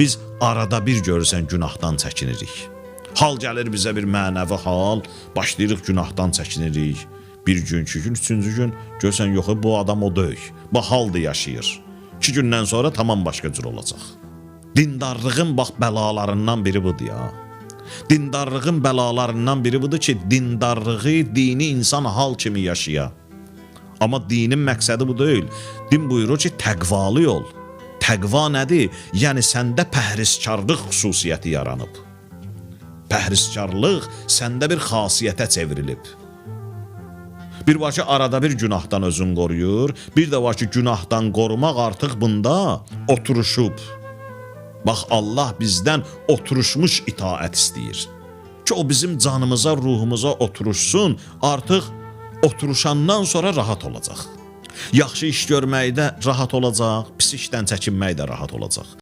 Biz arada bir görürsən günahdan çəkinirik. Hal gəlir bizə bir mənəvi hal, başlayırıq günahdan çəkinirik. Bir gün, 2 gün, 3-cü gün görsən yox, bu adam o deyil. Bu halda yaşayır. 2 gündən sonra tamam başqa cür olacaq. Dindarlığın bax bəlalarından biri budur ya. Dindarlığın bəlalarından biri budur ki, dindarlığı, dini insan hal kimi yaşaya. Amma dinin məqsədi bu deyil. Din buyurur ki, təqvalı ol. Təqva nədir? Yəni səndə pəhrizkarlıq xüsusiyyəti yaranıb. Pəhrizkarlıq səndə bir xasiyyətə çevrilib. Bir var ki, arada bir günahdan özün qoruyur, bir də var ki, günahdan qorumaq artıq bunda oturuşub. Bax, Allah bizdən oturuşmuş itaət istəyir. Ki, o bizim canımıza, ruhumuza oturuşsun, artıq oturuşandan sonra rahat olacaq. Yaxşı iş görməkdə rahat olacaq, pis işdən çəkinmək də rahat olacaq.